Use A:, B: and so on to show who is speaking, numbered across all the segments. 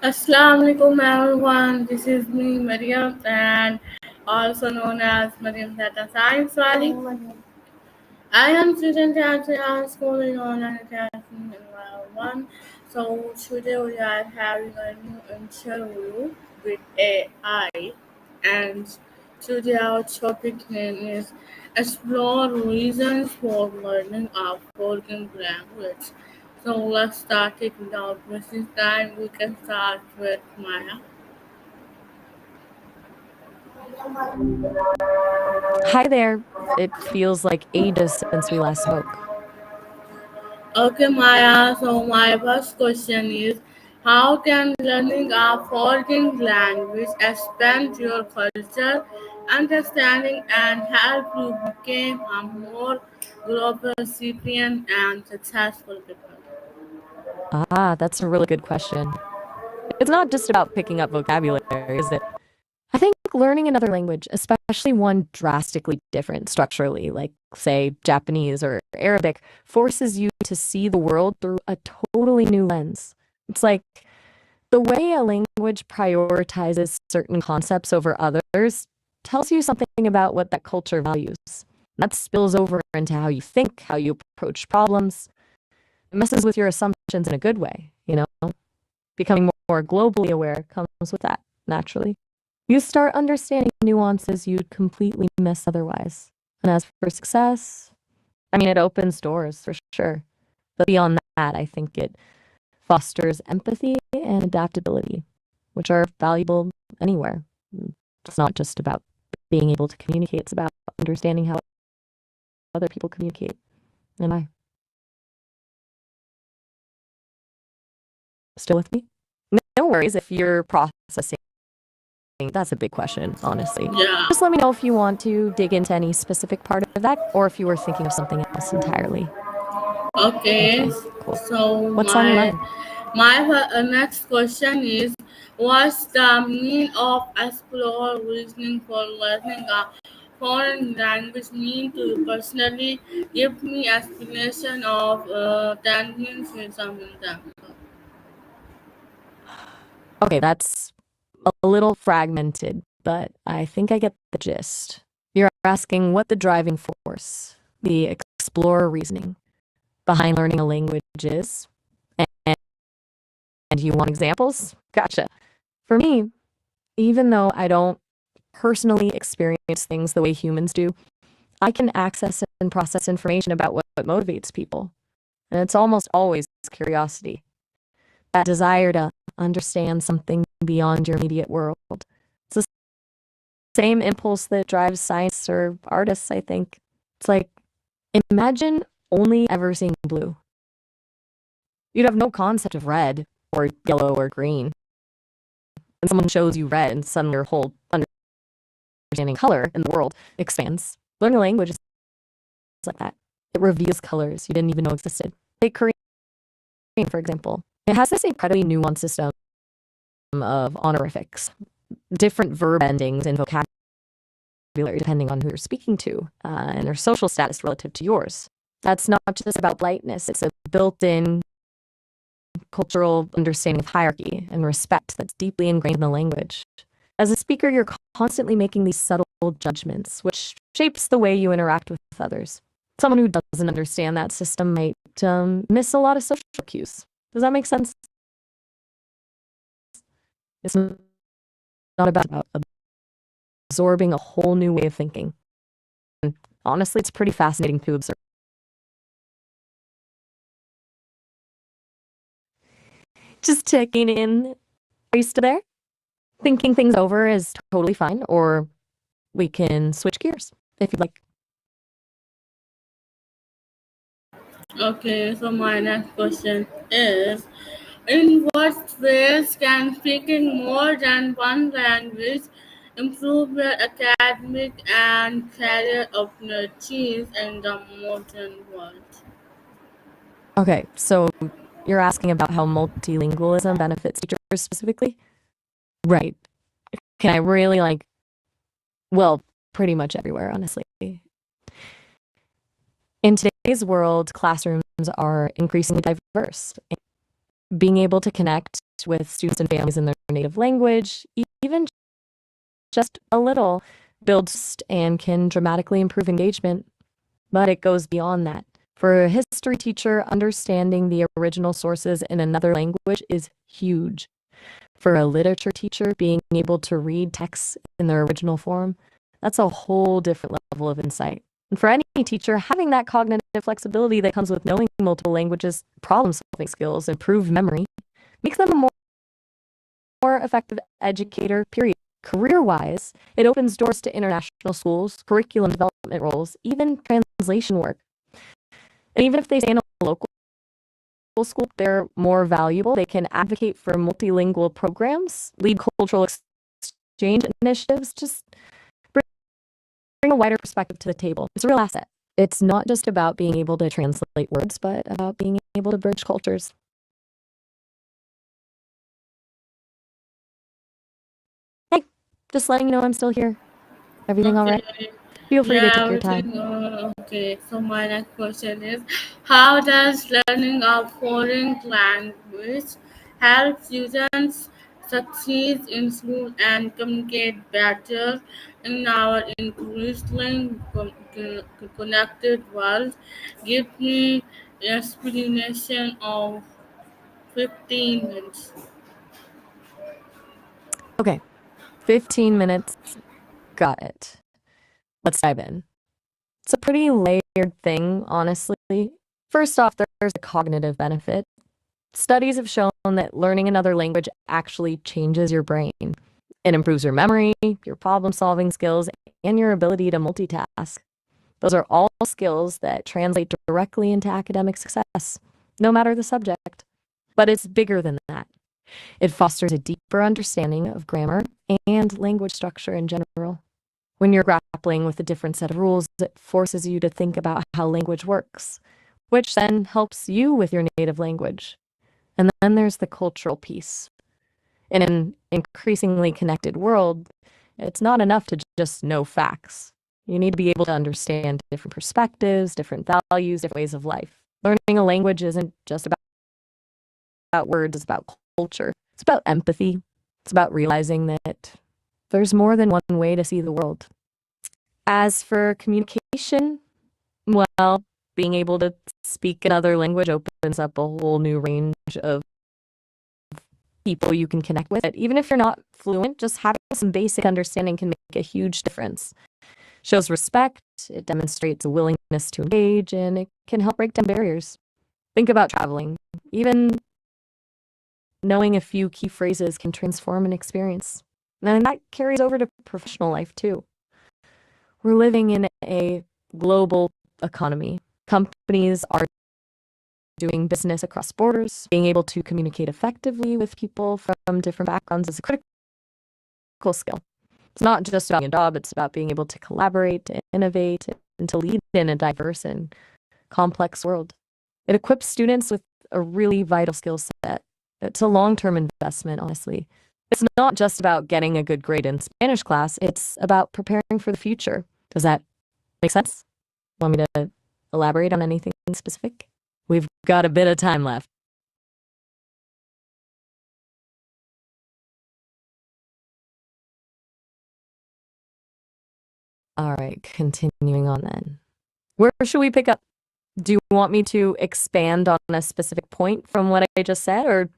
A: Assalamu alaikum everyone. This is me, Mariam, and also known as Mariam Data Science Wali. I am student at the school in online academy in one. So today we are having a new interview with AI, and today our topic name is explore reasons for learning a foreign language. So let's start it without wasting time. We can start with Maya.
B: Hi there. It feels like ages since we last spoke.
A: Okay, Maya. So my first question is, how can learning a foreign language expand your culture, understanding, and help you become a more global citizen and successful people?
B: That's a really good question. It's not just about picking up vocabulary, is it? I think learning another language, especially one drastically different structurally, like, say, Japanese or Arabic, forces you to see the world through a totally new lens. It's like the way a language prioritizes certain concepts over others tells you something about what that culture values. That spills over into how you think, how you approach problems. It messes with your assumptions in a good way, you know? Becoming more globally aware comes with that, naturally. You start understanding nuances you'd completely miss otherwise. And as for success, I mean, it opens doors for sure. But beyond that, I think it fosters empathy and adaptability, which are valuable anywhere. It's not just about being able to communicate, it's about understanding how other people communicate. And I still with me? No worries if you're processing. That's a big question, honestly.
A: Yeah.
B: Just let me know if you want to dig into any specific part of that or if you were thinking of something else entirely.
A: Okay.
B: Okay, cool.
A: So
B: What's on your
A: my
B: mind?
A: my next question is, what's the meaning of explore reasoning for learning a foreign language mean to you personally? Give me explanation of that means with some example.
B: Okay, that's a little fragmented, but I think I get the gist. You're asking what the driving force, the explorer reasoning behind learning a language is, and you want examples? Gotcha. For me, even though I don't personally experience things the way humans do, I can access and process information about what motivates people. And it's almost always curiosity, that desire to understand something beyond your immediate world. It's the same impulse that drives science or artists, I think. It's like, imagine only ever seeing blue. You'd have no concept of red or yellow or green. And someone shows you red and suddenly your whole understanding color in the world expands. Learning a language is like that. It reveals colors you didn't even know existed. Take Korean, for example. It has this incredibly nuanced system of honorifics, different verb endings and vocabulary depending on who you're speaking to and their social status relative to yours. That's not just about politeness, it's a built-in cultural understanding of hierarchy and respect that's deeply ingrained in the language. As a speaker, you're constantly making these subtle judgments, which shapes the way you interact with others. Someone who doesn't understand that system might miss a lot of social cues. Does that make sense? It's not about absorbing a whole new way of thinking. And honestly, it's pretty fascinating to observe. Just checking in. Are you still there? Thinking things over is totally fine, or we can switch gears if you'd like.
A: Okay, so my next question is, in what ways can speaking more than one language improve your academic and career opportunities in the modern world?
B: Okay, so you're asking about how multilingualism benefits teachers specifically? Right. Can I really well, pretty much everywhere, honestly. In today's world, classrooms are increasingly diverse. Being able to connect with students and families in their native language, even just a little, builds and can dramatically improve engagement. But it goes beyond that. For a history teacher, understanding the original sources in another language is huge. For a literature teacher, being able to read texts in their original form, that's a whole different level of insight. And for any teacher, having that cognitive flexibility that comes with knowing multiple languages, problem-solving skills, improved memory, makes them a more effective educator, period. Career-wise, it opens doors to international schools, curriculum development roles, even translation work. And even if they stay in a local school, they're more valuable. They can advocate for multilingual programs, lead cultural exchange initiatives, just bring a wider perspective to the table. It's a real asset. It's not just about being able to translate words, but about being able to bridge cultures. Hey, just letting you know I'm still here. Everything all right?
A: Okay.
B: Feel free to
A: Yeah,
B: take your time.
A: everything. Okay. So my next question is, how does learning a foreign language help students succeed in school and communicate better in our increasingly connected world? Give me explanation of 15 minutes.
B: Okay, 15 minutes. Got it. Let's dive in. It's a pretty layered thing, honestly. First off, there's the cognitive benefit. Studies have shown that learning another language actually changes your brain. It improves your memory, your problem-solving skills, and your ability to multitask. Those are all skills that translate directly into academic success, no matter the subject. But it's bigger than that. It fosters a deeper understanding of grammar and language structure in general. When you're grappling with a different set of rules, it forces you to think about how language works, which then helps you with your native language. And then there's the cultural piece. In an increasingly connected world, it's not enough to just know facts. You need to be able to understand different perspectives, different values, different ways of life. Learning a language isn't just about words, it's about culture. It's about empathy. It's about realizing that there's more than one way to see the world. As for communication, well, being able to speak another language opens up a whole new range of people you can connect with. Even if you're not fluent, just having some basic understanding can make a huge difference. Shows respect, it demonstrates a willingness to engage, and it can help break down barriers. Think about traveling. Even knowing a few key phrases can transform an experience. And that carries over to professional life too. We're living in a global economy. Companies are doing business across borders. Being able to communicate effectively with people from different backgrounds is a critical skill. It's not just about a job, it's about being able to collaborate, to innovate, and to lead in a diverse and complex world. It equips students with a really vital skill set. It's a long-term investment, honestly. It's not just about getting a good grade in Spanish class, it's about preparing for the future. Does that make sense? Want me to elaborate on anything specific? We've got a bit of time left. All right, continuing on then. Where should we pick up? Do you want me to expand on a specific point from what I just said, or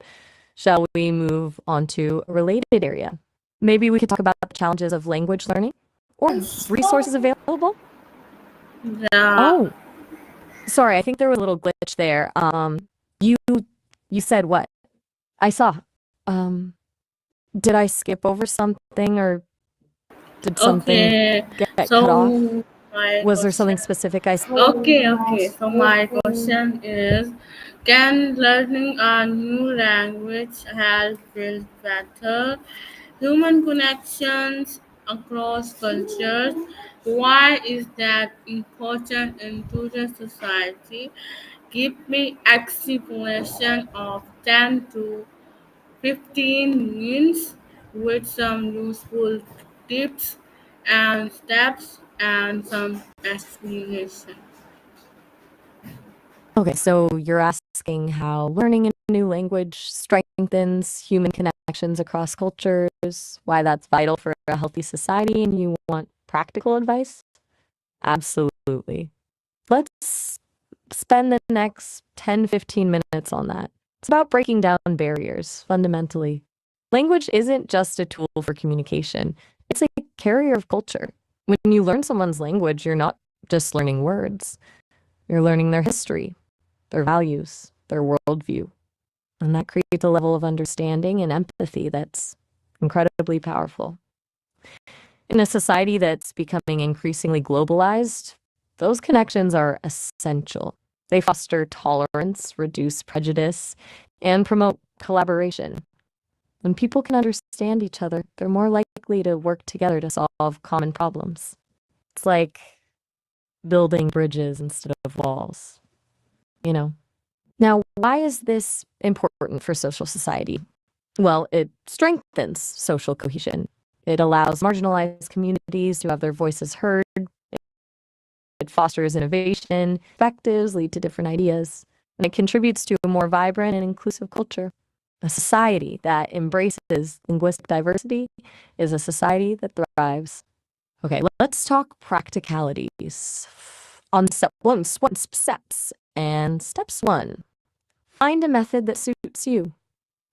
B: shall we move on to a related area? Maybe we could talk about the challenges of language learning or resources available.
A: Yeah.
B: Oh, sorry, I think there was a little glitch there. You you said what? I saw. Um, did I skip over something or did something
A: Okay.
B: get cut off?
A: So my
B: Was there something
A: question.
B: specific I said?
A: Okay. So my question is, can learning a new language help build better human connections across cultures? Why is that important in today's society? Give me explanation of 10 to 15 minutes with some useful tips and steps and some explanation.
B: Okay, so you're asking how learning a new language strengthens human connections across cultures, why that's vital for a healthy society, and you want practical advice? Absolutely. Let's spend the next 10-15 minutes on that. It's about breaking down barriers, fundamentally. Language isn't just a tool for communication, it's a carrier of culture. When you learn someone's language, you're not just learning words, you're learning their history, their values, their worldview. And that creates a level of understanding and empathy that's incredibly powerful. In a society that's becoming increasingly globalized, those connections are essential. They foster tolerance, reduce prejudice, and promote collaboration. When people can understand each other, they're more likely to work together to solve common problems. It's like building bridges instead of walls, you know? Now, why is this important for social society? Well, it strengthens social cohesion. It allows marginalized communities to have their voices heard. It fosters innovation, perspectives lead to different ideas, and it contributes to a more vibrant and inclusive culture. A society that embraces linguistic diversity is a society that thrives. Okay, let's talk practicalities. On steps. And steps 1, find a method that suits you.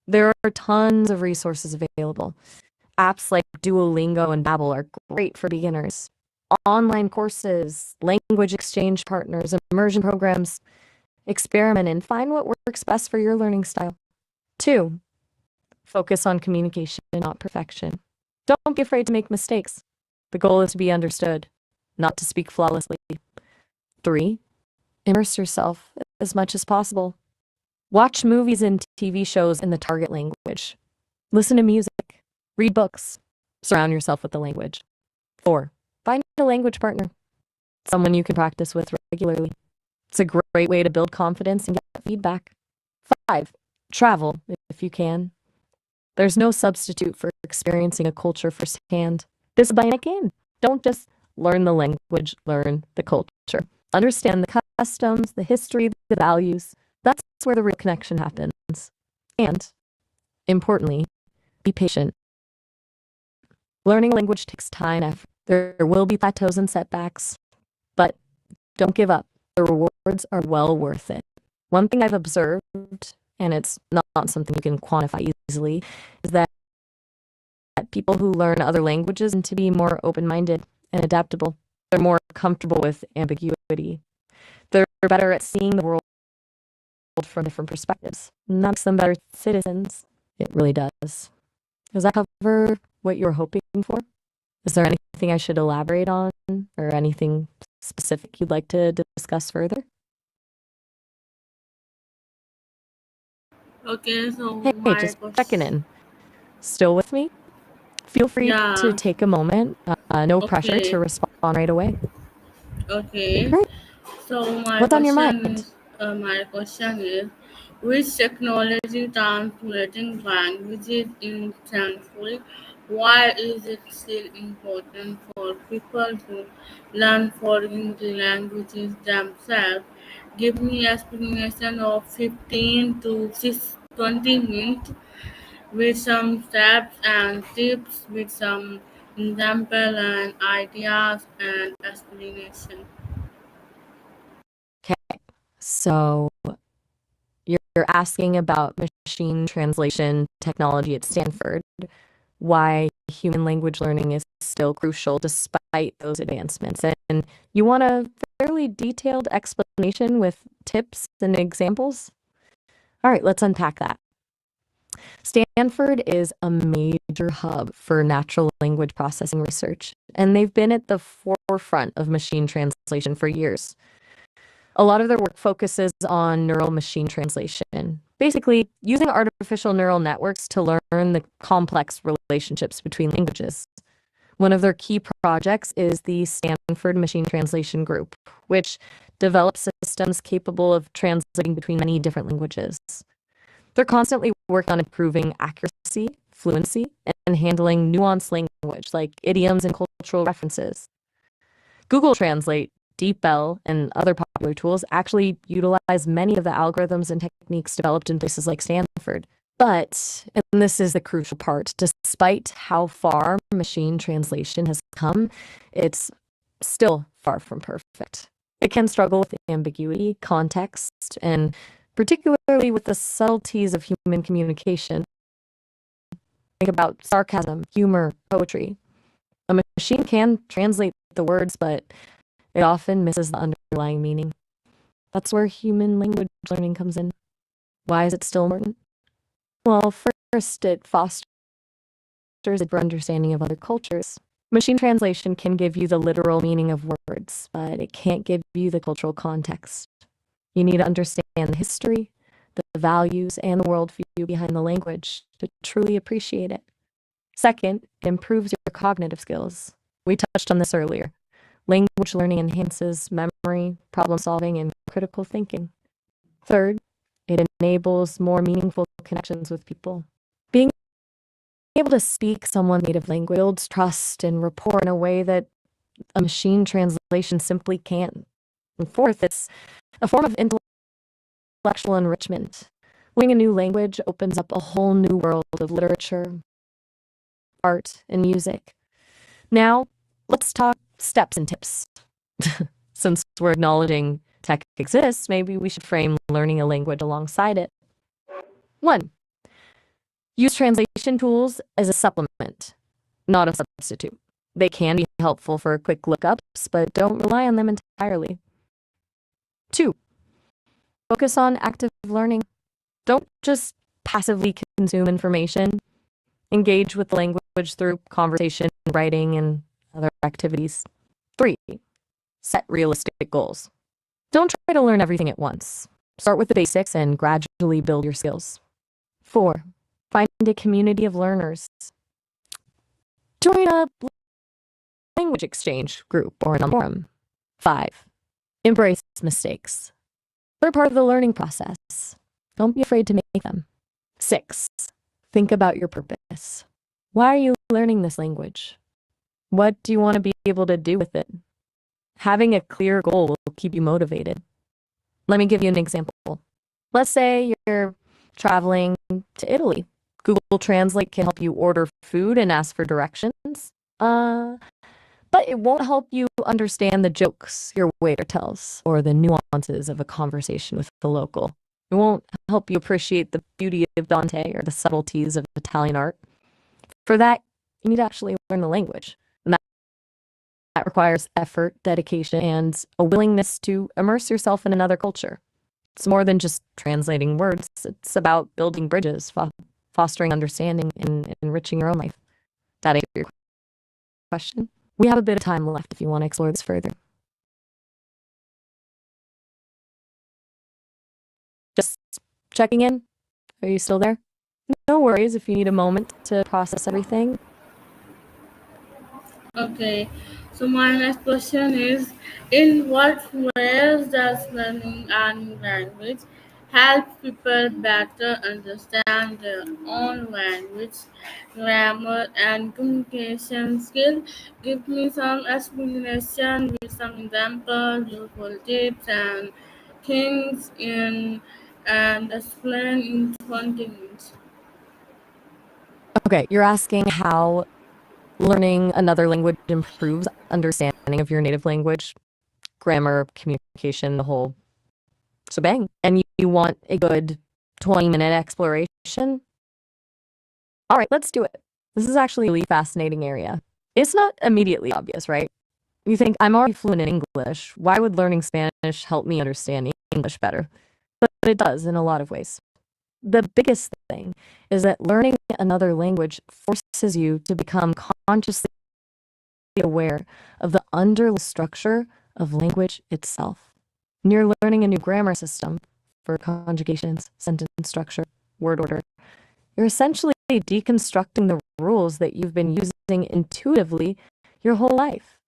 B: There are tons of resources available. Apps like Duolingo and Babbel are great for beginners. Online courses, language exchange partners, immersion programs. Experiment and find what works best for your learning style. 2, focus on communication, not perfection. Don't be afraid to make mistakes. The goal is to be understood, not to speak flawlessly. 3, immerse yourself as much as possible. Watch movies and TV shows in the target language. Listen to music. Read books. Surround yourself with the language. 4, find a language partner, someone you can practice with regularly. It's a great way to build confidence and get feedback. 5, travel if you can. There's no substitute for experiencing a culture firsthand. This is a bionic game. Don't just learn the language, learn the culture. Understand the customs, the history, the values. That's where the real connection happens. And, importantly, be patient. Learning a language takes time and effort. There will be plateaus and setbacks, but don't give up. The rewards are well worth it. One thing I've observed, and it's not something you can quantify easily, is that people who learn other languages tend to be more open-minded and adaptable. They're more comfortable with ambiguity. They're better at seeing the world from different perspectives. And that makes them better citizens. It really does. Does that cover what you're hoping for? Is there anything I should elaborate on or anything specific you'd like to discuss further?
A: Okay, so
B: Hey,
A: my
B: just checking in. Still with me? Feel free to
A: yeah,
B: take a moment. No pressure to
A: okay,
B: respond right away.
A: okay.
B: Great.
A: So
B: What's on your mind?
A: my question is, which technology translating languages instantly? Why is it still important for people to learn foreign languages themselves? Give me explanation of 15 to 20 minutes with some steps and tips, with some example and ideas and explanation.
B: Okay. So you're asking about machine translation technology at Stanford, why human language learning is still crucial despite those advancements. And you want a fairly detailed explanation with tips and examples? All right, let's unpack that. Stanford is a major hub for natural language processing research, and they've been at the forefront of machine translation for years. A lot of their work focuses on neural machine translation, basically using artificial neural networks to learn the complex relationships between languages. One of their key projects is the Stanford Machine Translation Group, which develops systems capable of translating between many different languages. They're constantly working on improving accuracy, fluency, and handling nuanced language like idioms and cultural references. Google Translate DeepL, and other popular tools actually utilize many of the algorithms and techniques developed in places like Stanford. But, and this is the crucial part, despite how far machine translation has come, it's still far from perfect. It can struggle with ambiguity, context, and particularly with the subtleties of human communication. Think about sarcasm, humor, poetry. A machine can translate the words, but it often misses the underlying meaning. That's where human language learning comes in. Why is it still important? Well, first, it fosters a deeper understanding of other cultures. Machine translation can give you the literal meaning of words, but it can't give you the cultural context. You need to understand the history, the values, and the worldview behind the language to truly appreciate it. Second, it improves your cognitive skills. We touched on this earlier. Language learning enhances memory, problem solving, and critical thinking. Third, it enables more meaningful connections with people. Being able to speak someone's native language builds trust and rapport in a way that a machine translation simply can't. And fourth, it's a form of intellectual enrichment. Learning a new language opens up a whole new world of literature, art, and music. Now, let's talk steps and tips. Since we're acknowledging tech exists, maybe we should frame learning a language alongside it. 1. Use translation tools as a supplement, not a substitute. They can be helpful for quick lookups, but don't rely on them entirely. 2. Focus on active learning. Don't just passively consume information. Engage with the language through conversation, writing, and other activities. 3. Set realistic goals. Don't try to learn everything at once. Start with the basics and gradually build your skills. 4. Find a community of learners. Join a language exchange group or in a forum. 5. Embrace mistakes. They're part of the learning process. Don't be afraid to make them. 6. Think about your purpose. Why are you learning this language? What do you want to be able to do with it? Having a clear goal will keep you motivated. Let me give you an example. Let's say you're traveling to Italy. Google Translate can help you order food and ask for directions. But it won't help you understand the jokes your waiter tells or the nuances of a conversation with the local. It won't help you appreciate the beauty of Dante or the subtleties of Italian art. For that, you need to actually learn the language. And that requires effort, dedication, and a willingness to immerse yourself in another culture. It's more than just translating words. It's about building bridges, fostering understanding, and enriching your own life. That answer your question? We have a bit of time left if you want to explore this further. Just checking in. Are you still there? No worries if you need a moment to process everything.
A: Okay, so my next question is: in what ways does learning a new language help people better understand their own language, grammar, and communication skill? Give me some explanation with some examples, useful tips, and things in and explain in 20 minutes.
B: Okay, you're asking how learning another language improves understanding of your native language, grammar, communication, the whole shebang. And you want a good 20-minute exploration? All right, let's do it. This is actually a really fascinating area. It's not immediately obvious, right? You think, I'm already fluent in English. Why would learning Spanish help me understand English better? But it does in a lot of ways. The biggest thing is that learning another language forces you to become consciously aware of the underlying structure of language itself. When you're learning a new grammar system for conjugations, sentence structure, word order, you're essentially deconstructing the rules that you've been using intuitively your whole life.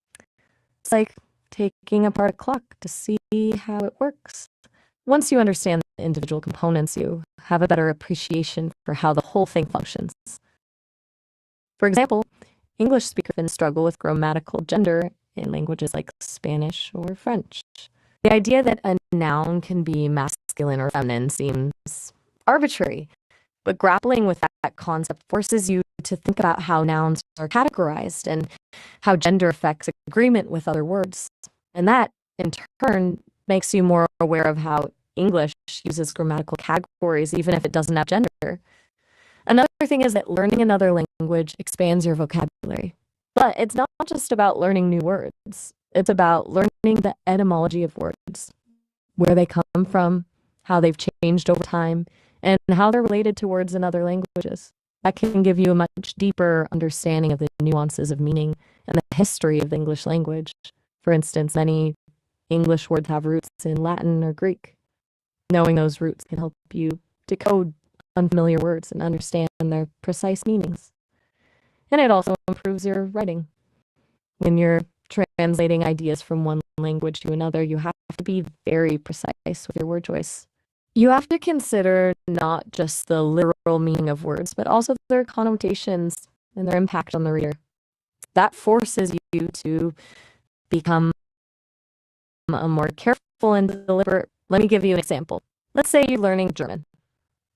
B: It's like taking apart a clock to see how it works. Once you understand the individual components, you have a better appreciation for how the whole thing functions. For example, English speakers often struggle with grammatical gender in languages like Spanish or French. The idea that a noun can be masculine or feminine seems arbitrary, but grappling with that concept forces you to think about how nouns are categorized and how gender affects agreement with other words. And that, in turn, makes you more aware of how English uses grammatical categories, even if it doesn't have gender. Another thing is that learning another language expands your vocabulary. But it's not just about learning new words. It's about learning the etymology of words, where they come from, how they've changed over time, and how they're related to words in other languages. That can give you a much deeper understanding of the nuances of meaning and the history of the English language. For instance, many English words have roots in Latin or Greek. Knowing those roots can help you decode unfamiliar words and understand their precise meanings. And it also improves your writing. When you're translating ideas from one language to another, you have to be very precise with your word choice. You have to consider not just the literal meaning of words, but also their connotations and their impact on the reader. That forces you to become a more careful and deliberate. Let me give you an example. Let's say you're learning German.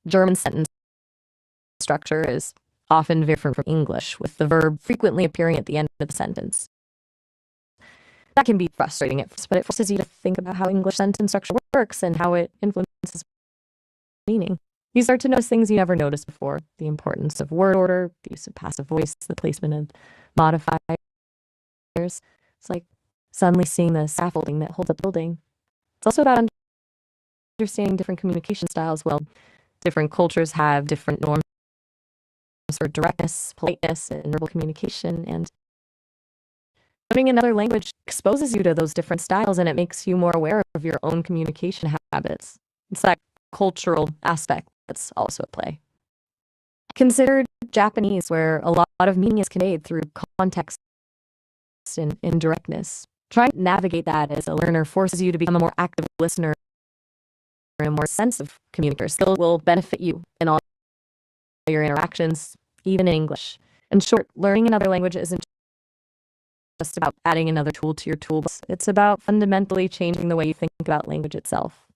B: German sentence structure is often very different from English, with the verb frequently appearing at the end of the sentence. That can be frustrating at first, but it forces you to think about how English sentence structure works and how it influences meaning. You start to notice things you never noticed before: the importance of word order, the use of passive voice, the placement of modifiers. It's like suddenly seeing the scaffolding that holds up the building. It's also about understanding different communication styles. Well, different cultures have different norms for directness, politeness, and verbal communication, and learning another language exposes you to those different styles, and it makes you more aware of your own communication habits. It's that cultural aspect that's also at play. Consider Japanese, where a lot of meaning is conveyed through context and indirectness. Trying to navigate that as a learner forces you to become a more active listener and a more sensitive communicator. Skill will benefit you in all your interactions, even in English. In short, learning another language isn't just about adding another tool to your toolbox. It's about fundamentally changing the way you think about language itself.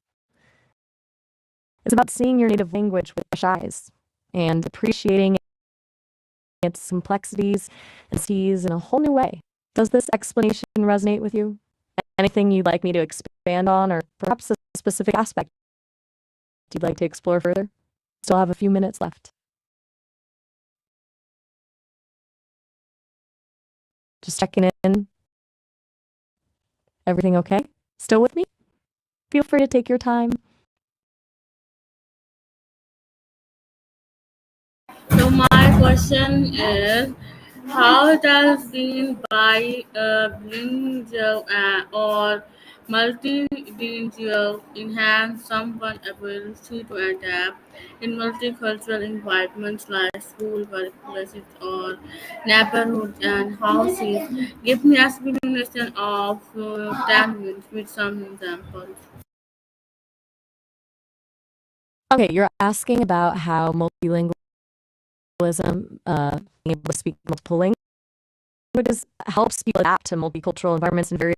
B: It's about seeing your native language with fresh eyes and appreciating its complexities and sees in a whole new way. Does this explanation resonate with you? Anything you'd like me to expand on, or perhaps a specific aspect you'd like to explore further? Still have a few minutes left. Just checking in. Everything okay? Still with me? Feel free to take your time.
A: So my question is, how does being bilingual or multilingual enhance someone's ability to adapt in multicultural environments like school, workplaces, or neighborhoods and houses? Give me a explanation of that means with some examples.
B: Okay, you're asking about how multilingualism, being able to speak multiple languages, helps people adapt to multicultural environments in various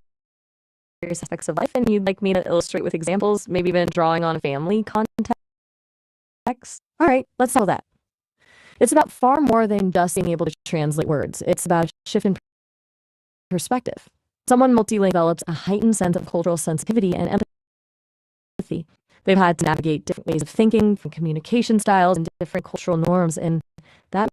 B: aspects of life, and you'd like me to illustrate with examples, maybe even drawing on a family context? All right, let's solve that. It's about far more than just being able to translate words. It's about a shift in perspective. Someone multilingual develops a heightened sense of cultural sensitivity and empathy. They've had to navigate different ways of thinking, different communication styles, and different cultural norms, and that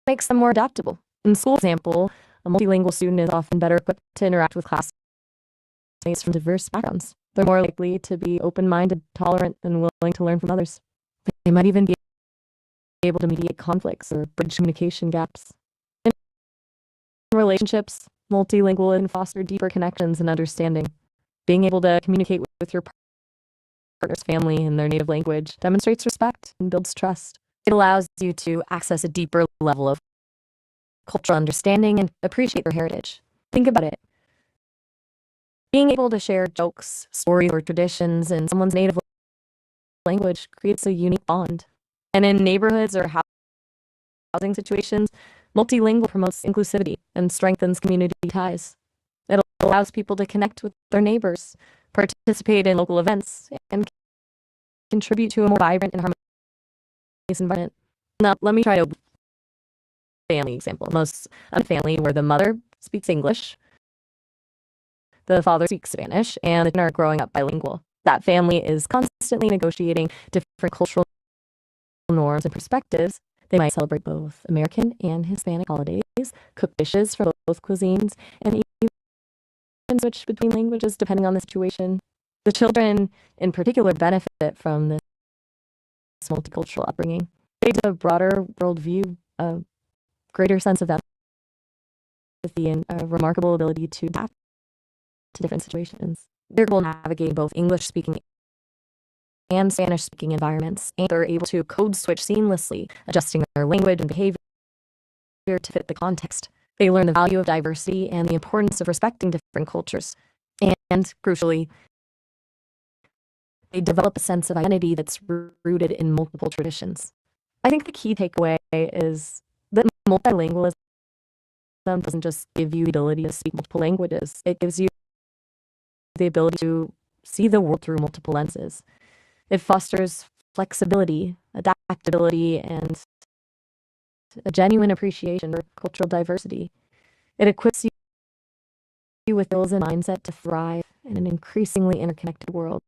B: makes them more adaptable. In school, for example, a multilingual student is often better equipped to interact with classmates from diverse backgrounds. They're more likely to be open-minded, tolerant, and willing to learn from others. They might even be able to mediate conflicts or bridge communication gaps. In relationships, multilingual can foster deeper connections and understanding. Being able to communicate with your partner's family in their native language demonstrates respect and builds trust. It allows you to access a deeper level of cultural understanding and appreciate their heritage. Think about it. Being able to share jokes, stories, or traditions in someone's native language creates a unique bond. And in neighborhoods or housing situations, multilingual promotes inclusivity and strengthens community ties. It allows people to connect with their neighbors, participate in local events, and contribute to a more vibrant and harmonious environment. Now, let me try a family example. Most a family where the mother speaks English, the father speaks Spanish, and the children are growing up bilingual. That family is constantly negotiating different cultural norms and perspectives. They might celebrate both American and Hispanic holidays, cook dishes from both cuisines, and even switch between languages depending on the situation. The children, in particular, benefit from this multicultural upbringing. They have a broader worldview, a greater sense of empathy, and a remarkable ability to adapt to different situations. They're able to navigate both English-speaking and Spanish-speaking environments, and they're able to code switch seamlessly, adjusting their language and behavior to fit the context. They learn the value of diversity and the importance of respecting different cultures. And crucially, they develop a sense of identity that's rooted in multiple traditions. I think the key takeaway is that multilingualism doesn't just give you the ability to speak multiple languages, it gives you the ability to see the world through multiple lenses. It fosters flexibility, adaptability, and a genuine appreciation for cultural diversity. It equips you with skills and mindset to thrive in an increasingly interconnected world.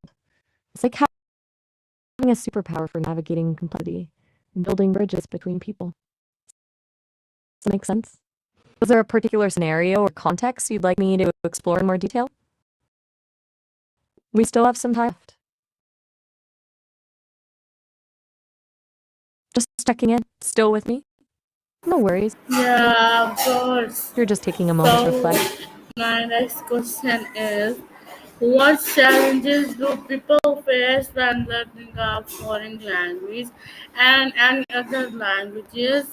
B: It's like having a superpower for navigating complexity and building bridges between people. Does that make sense? Was there a particular scenario or context you'd like me to explore in more detail? We still have some time left. Just checking in. Still with me? No worries.
A: Yeah, of course.
B: You're just taking a moment to
A: So,
B: reflect.
A: my next question is, what challenges do people face when learning a foreign language and any other languages,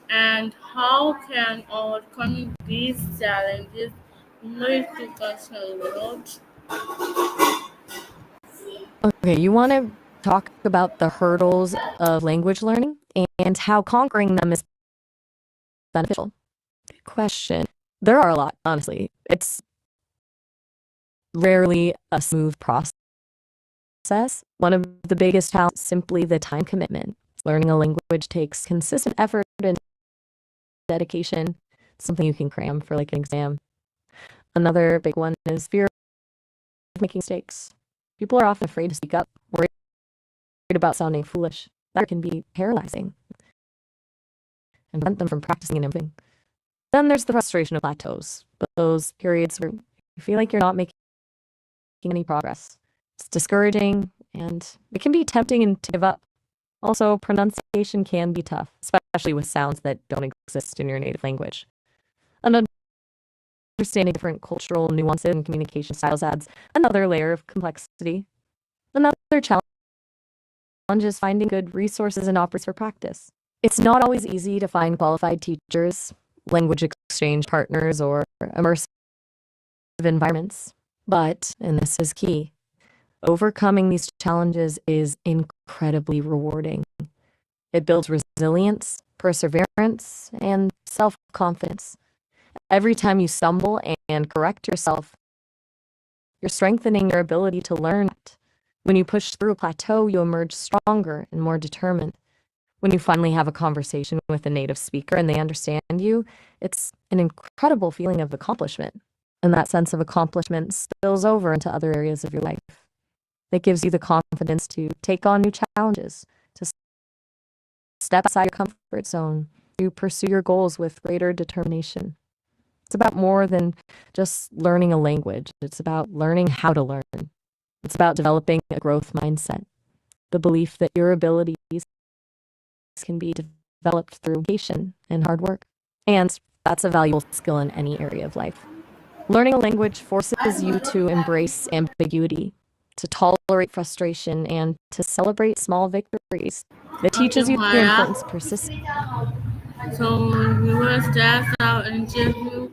A: and how can overcoming these challenges lead to personal growth?
B: Okay, you want to talk about the hurdles of language learning and how conquering them is beneficial. Good question. There are a lot, honestly. It's rarely a smooth process. One of the biggest challenges is simply the time commitment. Learning a language takes consistent effort and dedication, something you can cram for like an exam. Another big one is fear of making mistakes. People are often afraid to speak up, worried about sounding foolish. That can be paralyzing and prevent them from practicing and improving. Then there's the frustration of plateaus, those periods where you feel like you're not making any progress. It's discouraging and it can be tempting to give up. Also, pronunciation can be tough, especially with sounds that don't exist in your native language. And understanding different cultural nuances and communication styles adds another layer of complexity. Another challenge is finding good resources and opportunities for practice. It's not always easy to find qualified teachers, language exchange partners, or immersive environments. But, and this is key, overcoming these challenges is incredibly rewarding. It builds resilience, perseverance, and self-confidence. Every time you stumble and correct yourself, you're strengthening your ability to learn. When you push through a plateau, you emerge stronger and more determined. When you finally have a conversation with a native speaker and they understand you, it's an incredible feeling of accomplishment. And that sense of accomplishment spills over into other areas of your life. It gives you the confidence to take on new challenges, to step outside your comfort zone, to pursue your goals with greater determination. It's about more than just learning a language. It's about learning how to learn. It's about developing a growth mindset, the belief that your abilities can be developed through patience and hard work. And that's a valuable skill in any area of life. Learning a language forces you to embrace ambiguity, to tolerate frustration, and to celebrate small victories. It
A: Okay,
B: teaches you the
A: Maya.
B: importance of persistence.
A: So, viewers, that's our interview